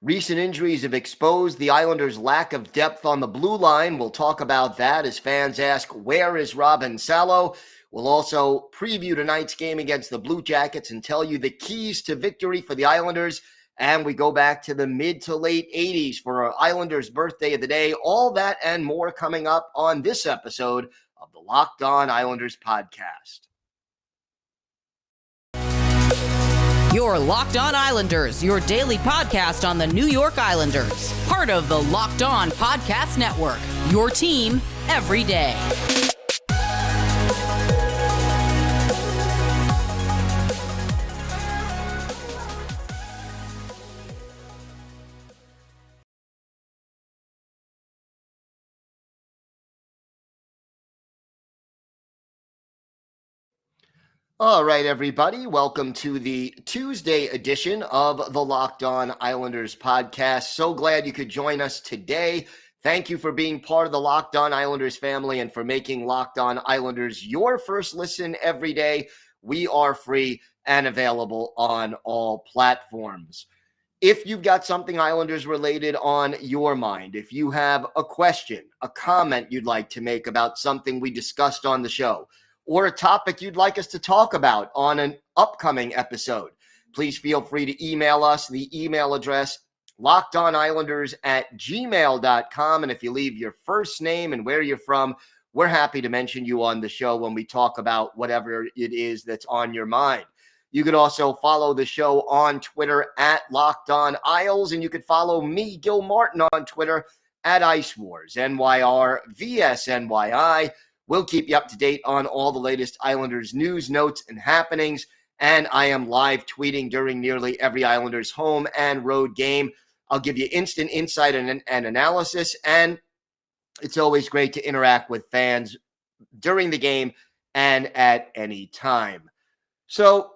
Recent injuries have exposed the Islanders' lack of depth on the blue line. We'll talk about that as fans ask, where is Robin Salo? We'll also preview tonight's game against the Blue Jackets and tell you the keys to victory for the Islanders. And we go back to the mid to late 80s for our Islanders' birthday of the day. All that and more coming up on this episode of the Locked On Islanders podcast. Your Locked On Islanders, your daily podcast on the New York Islanders. Part of the Locked On Podcast Network, your team every day. All right, everybody. Welcome to the Tuesday edition of the Locked On Islanders podcast. So glad you could join us today. Thank you for being part of the Locked On Islanders family and for making Locked On Islanders your first listen every day. We are free and available on all platforms. If you've got something Islanders related on your mind, if you have a question, a comment you'd like to make about something we discussed on the show, or a topic you'd like us to talk about on an upcoming episode, please feel free to email us. The email address, lockedonislanders@gmail.com. And if you leave your first name and where you're from, we're happy to mention you on the show when we talk about whatever it is that's on your mind. You could also follow the show on Twitter at Locked On Isles, and you could follow me, Gil Martin, on Twitter at Ice Wars, NYR VSNYI. We'll keep you up to date on all the latest Islanders news, notes, and happenings. And I am live tweeting during nearly every Islanders home and road game. I'll give you instant insight and analysis. And it's always great to interact with fans during the game and at any time. So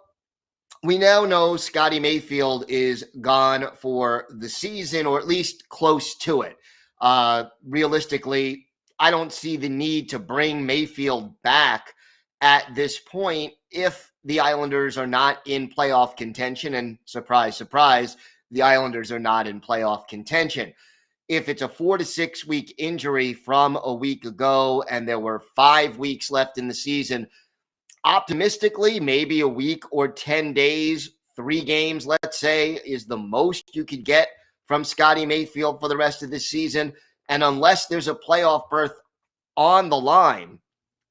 we now know Scotty Mayfield is gone for the season, or at least close to it. Realistically, I don't see the need to bring Mayfield back at this point if the Islanders are not in playoff contention. And surprise, surprise, the Islanders are not in playoff contention. If it's a 4 to 6 week injury from a week ago and there were 5 weeks left in the season, optimistically, maybe a week or 10 days, 3 games, let's say, is the most you could get from Scotty Mayfield for the rest of the season. And unless there's a playoff berth on the line,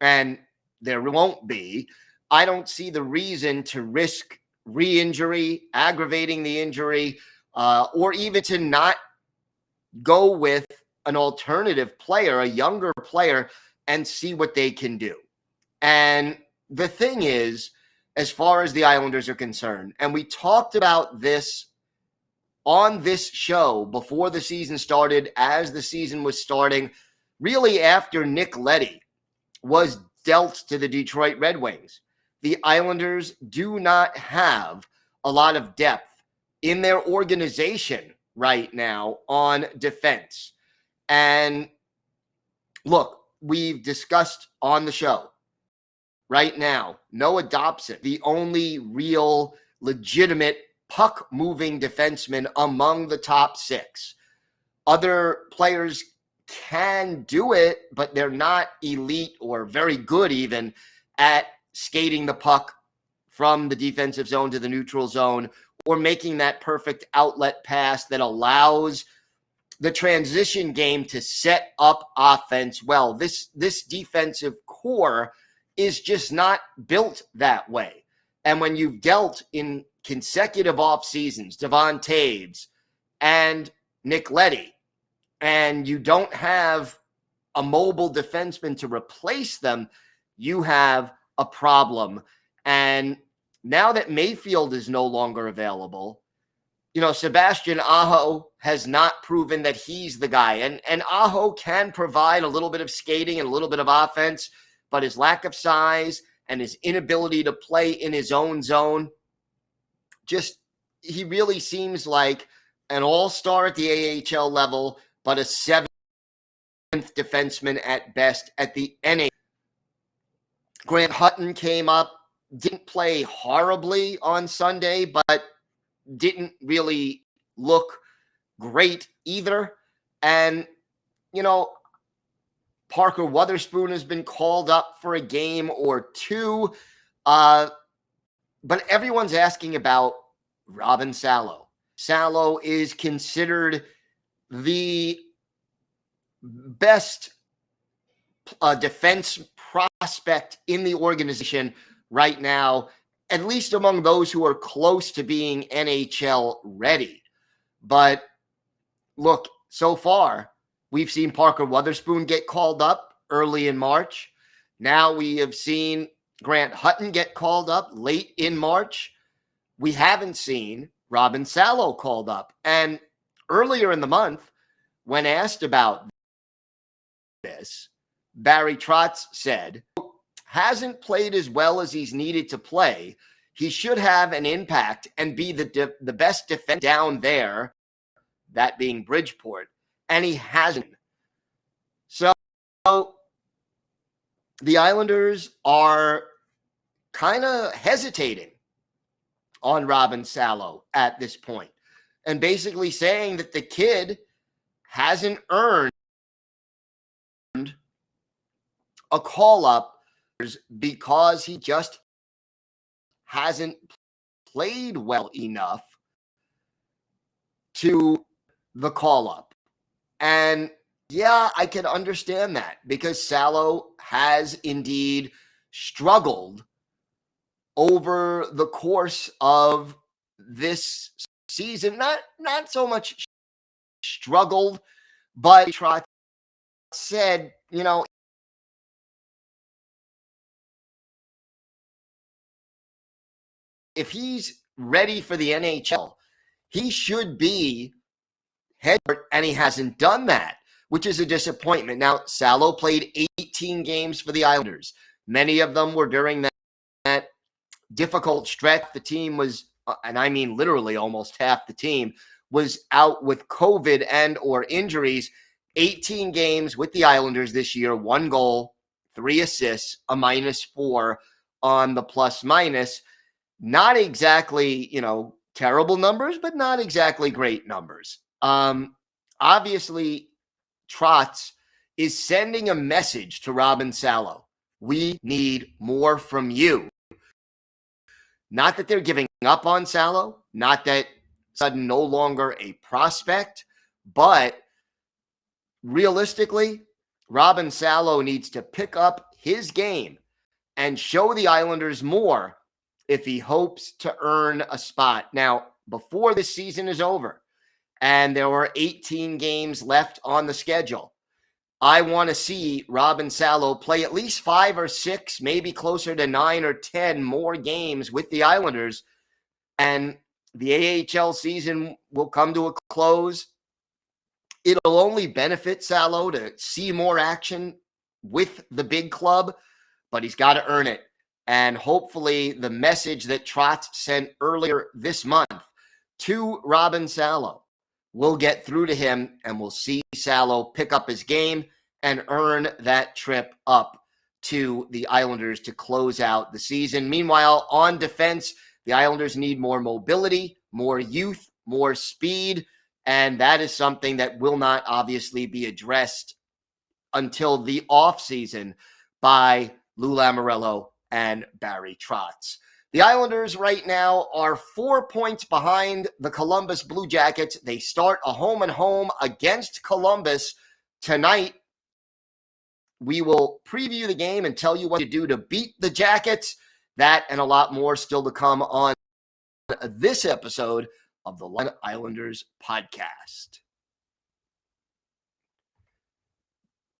and there won't be, I don't see the reason to risk re-injury, aggravating the injury, or even to not go with an alternative player, a younger player, and see what they can do. And the thing is, as far as the Islanders are concerned, and we talked about this on this show before the season started, as the season was starting, really after Nick Leddy was dealt to the Detroit Red Wings. The Islanders do not have a lot of depth in their organization right now on defense. And look, we've discussed on the show right now, Noah Dobson, the only real legitimate puck-moving defenseman among the top 6. Other players can do it, but they're not elite or very good even at skating the puck from the defensive zone to the neutral zone or making that perfect outlet pass that allows the transition game to set up offense well. This defensive core is just not built that way. And when you've dealt in consecutive off seasons, Devon Toews and Nick Leddy, and you don't have a mobile defenseman to replace them, you have a problem. And now that Mayfield is no longer available, Sebastian Aho has not proven that he's the guy. And Aho can provide a little bit of skating and a little bit of offense, but his lack of size and his inability to play in his own zone, he really seems like an all-star at the AHL level, but a 7th defenseman at best at the NHL. Grant Hutton came up, didn't play horribly on Sunday, but didn't really look great either. And, Parker Wotherspoon has been called up for a game or two. But everyone's asking about Robin Salo. Salo is considered the best defense prospect in the organization right now, at least among those who are close to being NHL ready. But look, so far, we've seen Parker Wotherspoon get called up early in March. Now we have seen Grant Hutton get called up late in March. We haven't seen Robin Salo called up. And earlier in the month, when asked about this, Barry Trotz said, hasn't played as well as he's needed to play. He should have an impact and be the best defense down there, that being Bridgeport, and he hasn't. So the Islanders are kind of hesitating on Robin Salo at this point and basically saying that the kid hasn't earned a call-up because he just hasn't played well enough to the call-up. And yeah, I can understand that because Salo has indeed struggled over the course of this season. Not so much struggled, but Trotz said, if he's ready for the NHL, he should be head, and he hasn't done that, which is a disappointment. Now, Salo played 18 games for the Islanders. Many of them were during that difficult stretch. The team was, and I mean literally almost half the team, was out with COVID and or injuries. 18 games with the Islanders this year, 1 goal, 3 assists, a -4 on the plus-minus. Not exactly, terrible numbers, but not exactly great numbers. Obviously, Trotz is sending a message to Robin Salo. We need more from you. Not that they're giving up on Salo, not that sudden no longer a prospect, but realistically, Robin Salo needs to pick up his game and show the Islanders more if he hopes to earn a spot. Now, before this season is over and there are 18 games left on the schedule, I want to see Robin Salo play at least 5 or 6, maybe closer to 9 or 10 more games with the Islanders, and the AHL season will come to a close. It'll only benefit Salo to see more action with the big club, but he's got to earn it. And hopefully the message that Trotz sent earlier this month to Robin Salo will get through to him, and we'll see Salo pick up his game and earn that trip up to the Islanders to close out the season. Meanwhile, on defense, the Islanders need more mobility, more youth, more speed, and that is something that will not obviously be addressed until the offseason by Lou Lamoriello and Barry Trotz. The Islanders right now are 4 points behind the Columbus Blue Jackets. They start a home-and-home against Columbus tonight. We will preview the game and tell you what to do to beat the Jackets. That and a lot more still to come on this episode of the Locked On Islanders podcast.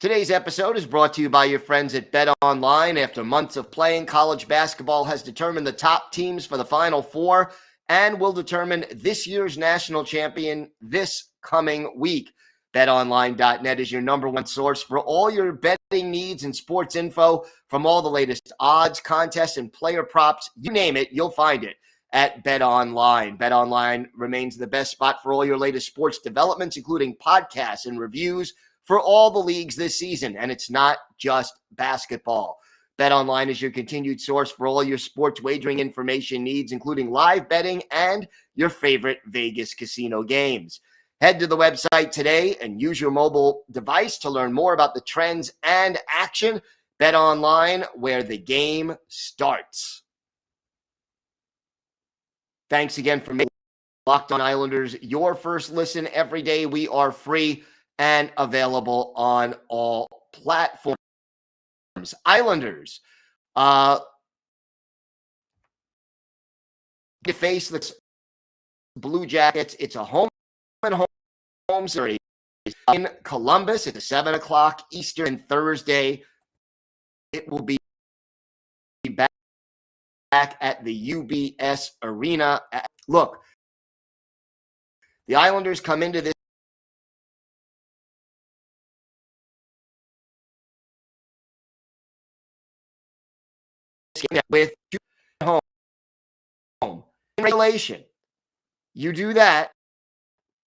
Today's episode is brought to you by your friends at BetOnline. After months of playing, college basketball has determined the top teams for the Final Four and will determine this year's national champion this coming week. BetOnline.net is your number one source for all your betting needs and sports info, from all the latest odds, contests, and player props. You name it, you'll find it at BetOnline. BetOnline remains the best spot for all your latest sports developments, including podcasts and reviews for all the leagues this season. And it's not just basketball. BetOnline is your continued source for all your sports wagering information needs, including live betting and your favorite Vegas casino games. Head to the website today and use your mobile device to learn more about the trends and action. BetOnline, where the game starts. Thanks again for making Locked On Islanders your first listen every day. We are free and available on all platforms. Islanders, to face the Blue Jackets. It's a home and home series in Columbus. It's a 7 o'clock Eastern Thursday. It will be back at the UBS Arena. Look, the Islanders come into this game with home in regulation. You do that,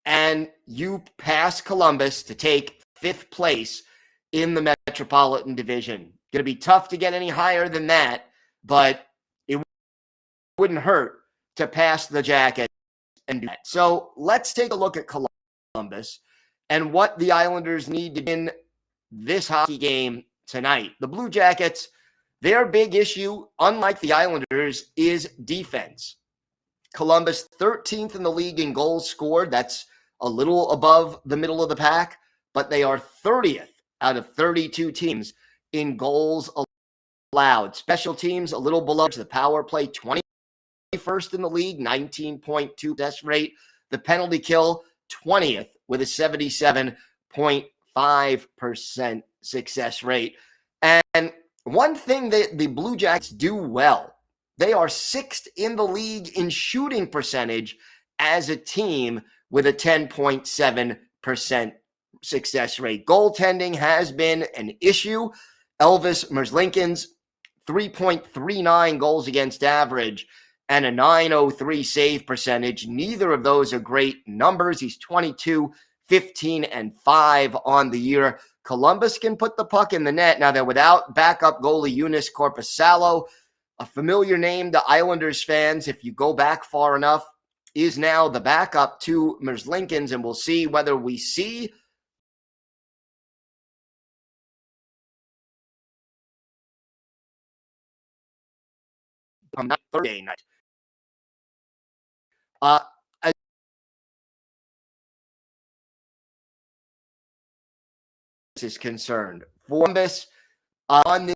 and you pass Columbus to take 5th place in the Metropolitan Division. Going to be tough to get any higher than that, but it wouldn't hurt to pass the Jackets and do that. So let's take a look at Columbus and what the Islanders need to win this hockey game tonight. The Blue Jackets, their big issue, unlike the Islanders, is defense. Columbus, 13th in the league in goals scored. That's a little above the middle of the pack, but they are 30th out of 32 teams in goals allowed. Special teams, a little below the power play, 21st in the league, 19.2 success rate. The penalty kill, 20th with a 77.5% success rate. And one thing that the Blue Jackets do well, they are 6th in the league in shooting percentage as a team with a 10.7% success rate. Goaltending has been an issue. Elvis Merzlikins, 3.39 goals against average and a .903 save percentage. Neither of those are great numbers. He's 22, 15, and 5 on the year. Columbus can put the puck in the net. Now they're without backup goalie Joonas Korpisalo, a familiar name to Islanders fans, if you go back far enough, is now the backup to Merzlikins, and we'll see whether we see on Thursday night. As is concerned, Columbus on the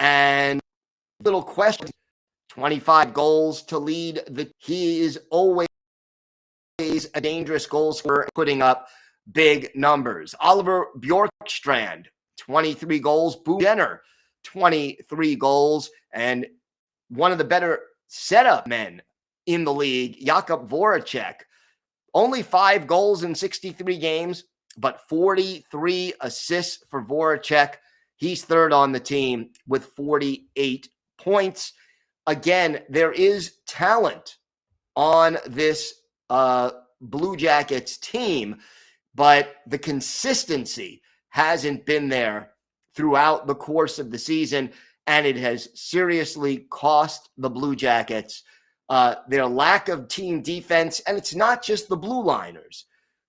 and little question, 25 goals to lead he is always a dangerous goal scorer, putting up big numbers. Oliver Bjorkstrand, 23 goals. Boo Jenner, 23 goals. And one of the better setup men in the league, Jakub Voracek, only 5 goals in 63 games, but 43 assists for Voracek. He's 3rd on the team with 48 points. Again, there is talent on this Blue Jackets team, but the consistency hasn't been there throughout the course of the season, and it has seriously cost the Blue Jackets their lack of team defense. And it's not just the blue liners.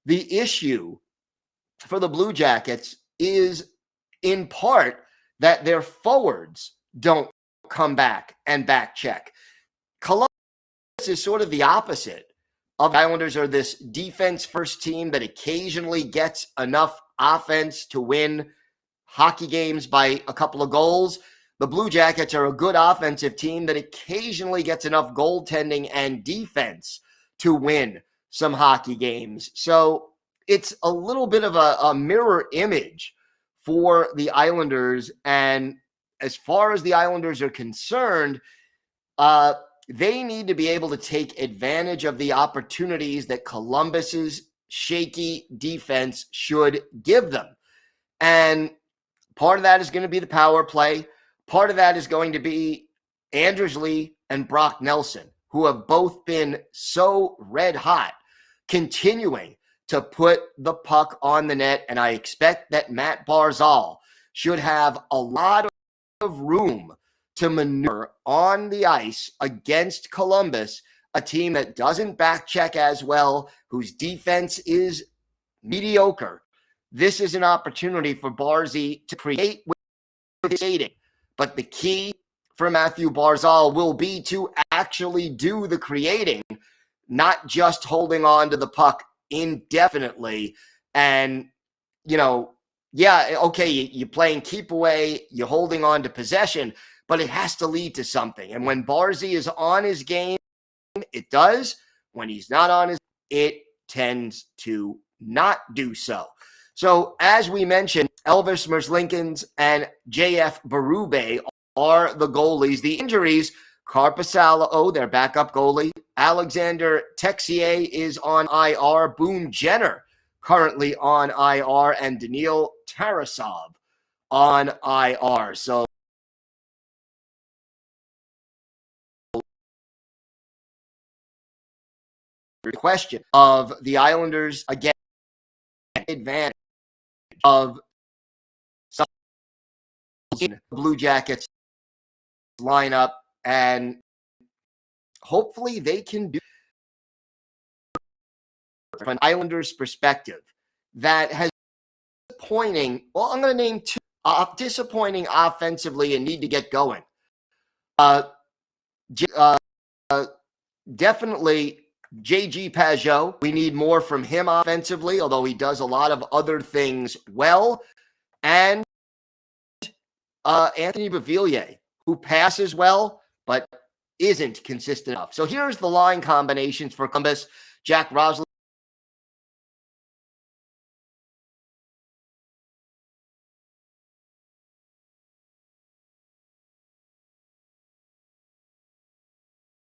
The issue for the Blue Jackets is in part that their forwards don't come back and back check. Columbus is sort of the opposite of the Islanders, are this defense first team that occasionally gets enough offense to win hockey games by a couple of goals. The Blue Jackets are a good offensive team that occasionally gets enough goaltending and defense to win some hockey games. So it's a little bit of a mirror image for the Islanders. And as far as the Islanders are concerned, they need to be able to take advantage of the opportunities that Columbus's shaky defense should give them. And part of that is going to be the power play. Part of that is going to be Anders Lee and Brock Nelson, who have both been so red hot, continuing to put the puck on the net. And I expect that Matt Barzal should have a lot of room to maneuver on the ice against Columbus, a team that doesn't back check as well, whose defense is mediocre. This is an opportunity for Barzy to create with skating. But the key for Matthew Barzal will be to actually do the creating, not just holding on to the puck indefinitely. And, yeah, okay, you're playing keep away, you're holding on to possession, but it has to lead to something. And when Barzy is on his game, it does. When he's not on his, it tends to not do so. So as we mentioned, Elvis Merzlikins and JF Berube are the goalies. The injuries, Carpasalo, their backup goalie, Alexander Texier is on IR, Boone Jenner currently on IR, and Daniil Tarasov on IR. So the question of the Islanders, again, advantage of some Blue Jackets lineup, and hopefully they can do from an Islanders perspective that has disappointing. Well, I'm going to name two disappointing offensively and need to get going. Definitely JG Pageau. We need more from him offensively, although he does a lot of other things well. And Anthony Beauvillier, who passes well, but isn't consistent enough. So here's the line combinations for Columbus. Jack Rosley,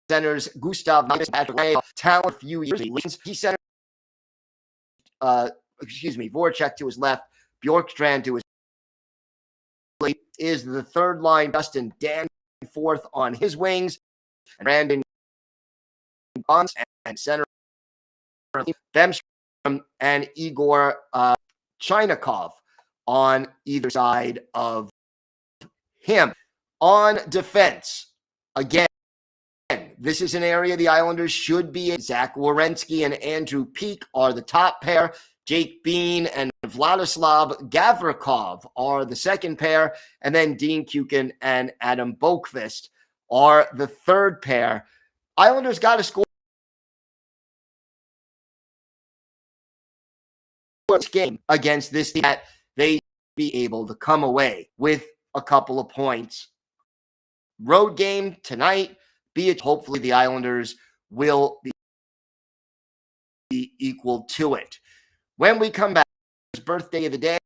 centers Gustav talent a few years. He centers Voracek to his left, Bjorkstrand to his right, is the third line. Dustin Danforth on his wings, and Brandon Bonds and center Bemstrom and Igor Chinakhov on either side of him. On defense, again, this is an area the Islanders should be in. Zach Werenski and Andrew Peeke are the top pair. Jake Bean and Vladislav Gavrikov are the second pair. And then Dean Kukin and Adam Boqvist are the third pair. Islanders got to score this game against this team that they be able to come away with a couple of points. Road game tonight, be it hopefully the Islanders will be equal to it. When we come back, birthday of the day,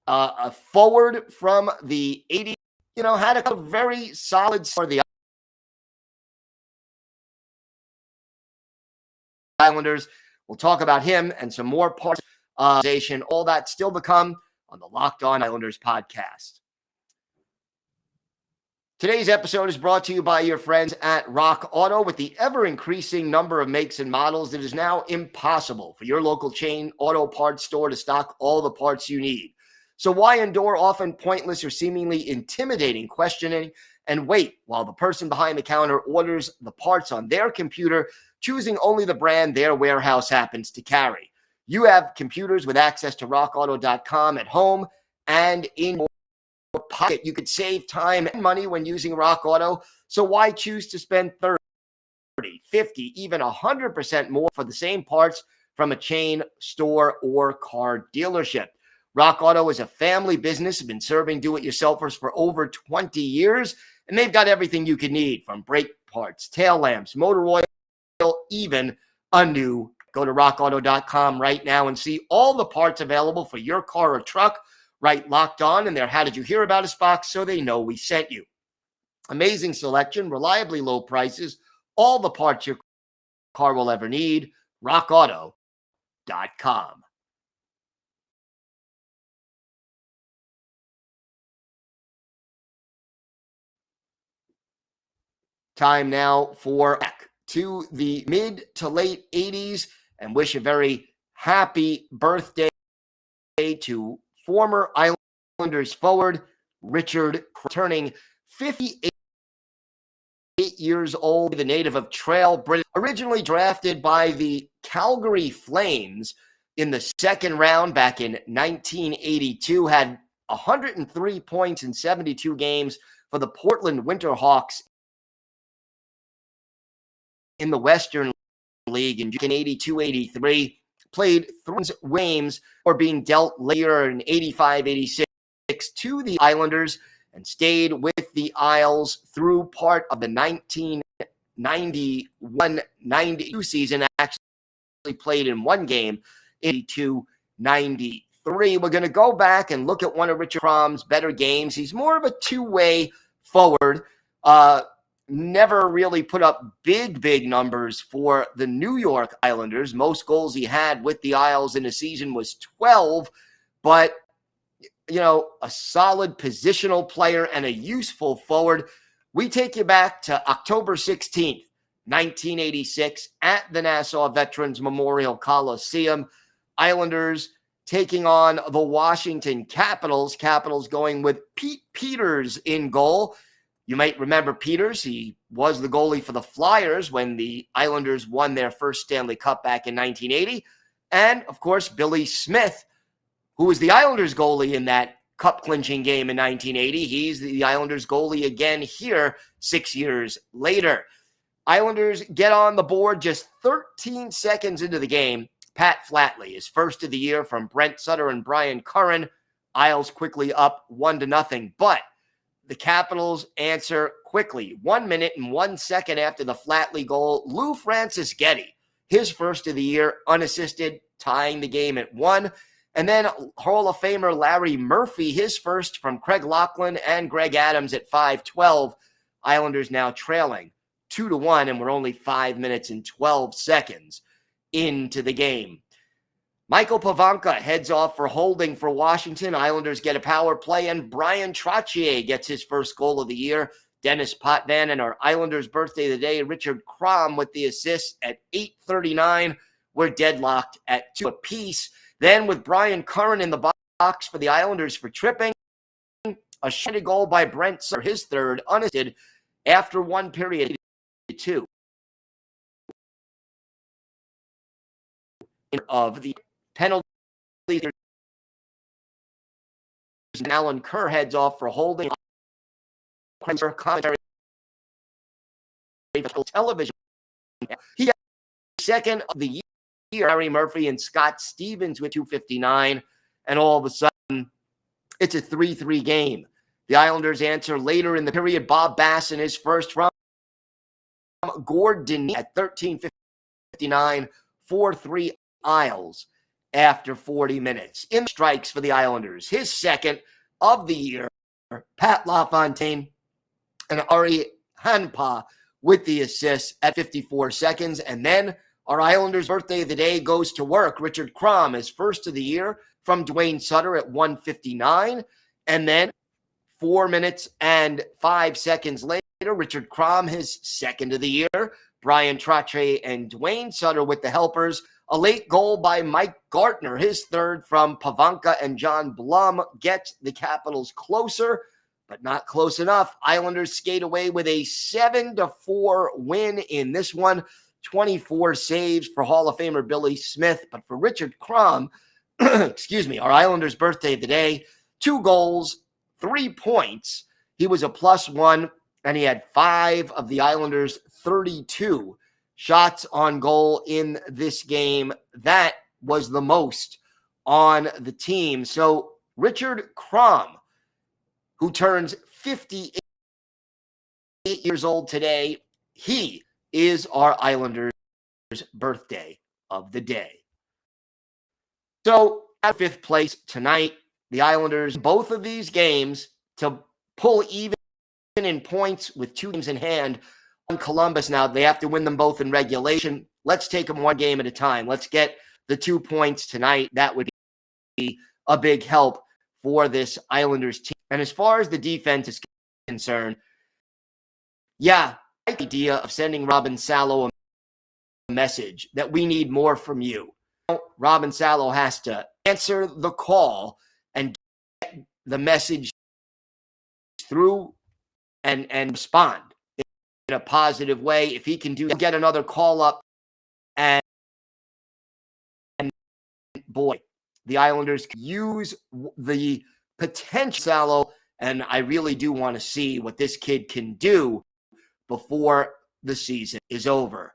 a forward from the 80s, had a very solid for the Islanders. We'll talk about him and some more parts of the organization, all that still to come on the Locked On Islanders podcast. Today's episode is brought to you by your friends at Rock Auto. With the ever-increasing number of makes and models, it is now impossible for your local chain auto parts store to stock all the parts you need. So why endure often pointless or seemingly intimidating questioning and wait while the person behind the counter orders the parts on their computer, choosing only the brand their warehouse happens to carry? You have computers with access to rockauto.com at home and in your pocket. You could save time and money when using Rock Auto. So why choose to spend 30, 50, even 100% more for the same parts from a chain store or car dealership? Rock Auto is a family business, been serving do-it-yourselfers for over 20 years, and they've got everything you can need, from brake parts, tail lamps, motor oil, even a new. Go to rockauto.com right now and see all the parts available for your car or truck. Right, Locked On in their How Did You Hear About Us box, so they know we sent you. Amazing selection, reliably low prices, all the parts your car will ever need. rockauto.com. Time now for back to the mid to late 80s and wish a very happy birthday to former Islanders forward Richard, turning 58 years old, the native of Trail, British, originally drafted by the Calgary Flames in the second round back in 1982, had 103 points in 72 games for the Portland Winterhawks in the Western League in 82-83, played 3 games or being dealt later in 85-86 to the Islanders and stayed with the Isles through part of the 1991-92 season. Actually played in one game, 82-93. We're going to go back and look at one of Richard Crom's better games. He's more of a two-way forward. Never really put up big numbers for the New York Islanders. Most goals he had with the Isles in a season was 12, but a solid positional player and a useful forward. We take you back to October 16th, 1986 at the Nassau Veterans Memorial Coliseum. Islanders taking on the Washington Capitals. Capitals going with Pete Peters in goal. You might remember Peters. He was the goalie for the Flyers when the Islanders won their first Stanley Cup back in 1980. And, of course, Billy Smith, who was the Islanders goalie in that cup-clinching game in 1980. He's the Islanders goalie again here 6 years later. Islanders get on the board just 13 seconds into the game. Pat Flatley, his first of the year from Brent Sutter and Brian Curran. Isles quickly up 1-0. But the Capitals answer quickly. 1 minute and 1 second after the Flatley goal, Lou Francis-Getty, his first of the year, unassisted, tying the game at 1. And then Hall of Famer Larry Murphy, his first from Craig Laughlin and Greg Adams at 5:12. Islanders now trailing 2-1, and we're only 5 minutes and 12 seconds into the game. Michael Pavanka heads off for holding for Washington. Islanders get a power play, and Brian Trottier gets his first goal of the year. Dennis Potvin, and our Islanders' birthday of the day, Richard Crom, with the assist at 8:39. We're deadlocked at 2 apiece. Then with Brian Curran in the box for the Islanders for tripping, a shotted goal by Brent Sutter, his third, unassisted after one period, 2 of the penalty. Alan Kerr heads off for holding. Commentary television. He got second of the year. Larry Murphy and Scott Stevens with 2:59, and all of a sudden, it's a 3-3 game. The Islanders answer later in the period. Bob Bass in his first from Gordon at 13:59, 4-3 Isles after 40 minutes. In strikes for the Islanders, his second of the year, Pat LaFontaine and Ari Hanpa with the assist at 54 seconds, and then our Islanders' birthday of the day goes to work. Richard Crom, his first of the year from Dwayne Sutter at 1:59. And then 4 minutes and 5 seconds later, Richard Crom, his second of the year. Brian Trottier and Dwayne Sutter with the helpers. A late goal by Mike Gartner, his third from Pavanka and John Blum, gets the Capitals closer, but not close enough. Islanders skate away with a 7-4 win in this one. 24 saves for Hall of Famer Billy Smith. But for Richard Crom, our Islanders' birthday of the day, 2 goals, 3 points. He was a +1, and he had 5 of the Islanders' 32 shots on goal in this game. That was the most on the team. So Richard Crom, who turns 58 years old today, he is our Islanders' birthday of the day. So at 5th place tonight, the Islanders, both of these games, to pull even in points with 2 games in hand on Columbus. Now, they have to win them both in regulation. Let's take them one game at a time. Let's get the 2 points tonight. That would be a big help for this Islanders team. And as far as the defense is concerned, yeah, the idea of sending Robin Salo a message that we need more from you. Robin Salo has to answer the call and get the message through and respond in a positive way. If he can get another call up, and boy, the Islanders can use the potential Salo, and I really do want to see what this kid can do before the season is over.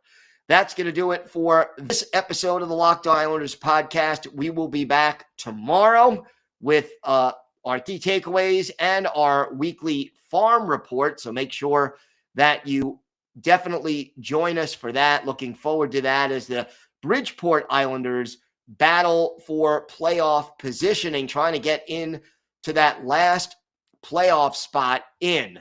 That's going to do it for this episode of the Locked On Islanders podcast. We will be back tomorrow with our key takeaways and our weekly farm report. So make sure that you definitely join us for that. Looking forward to that as the Bridgeport Islanders battle for playoff positioning, trying to get in to that last playoff spot in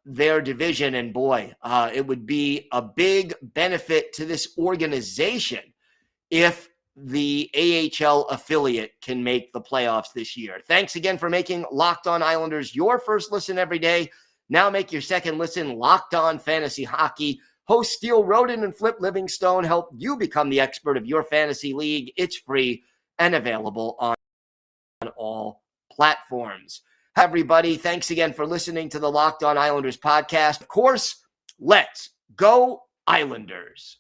their division. And boy, it would be a big benefit to this organization if the AHL affiliate can make the playoffs this year. Thanks again for making Locked On Islanders your first listen every day. Now make your second listen Locked On Fantasy Hockey. Hosts Steele Roden and Flip Livingstone help you become the expert of your fantasy league. It's free and available on all platforms. Everybody, thanks again for listening to the Locked On Islanders podcast. Of course, let's go Islanders.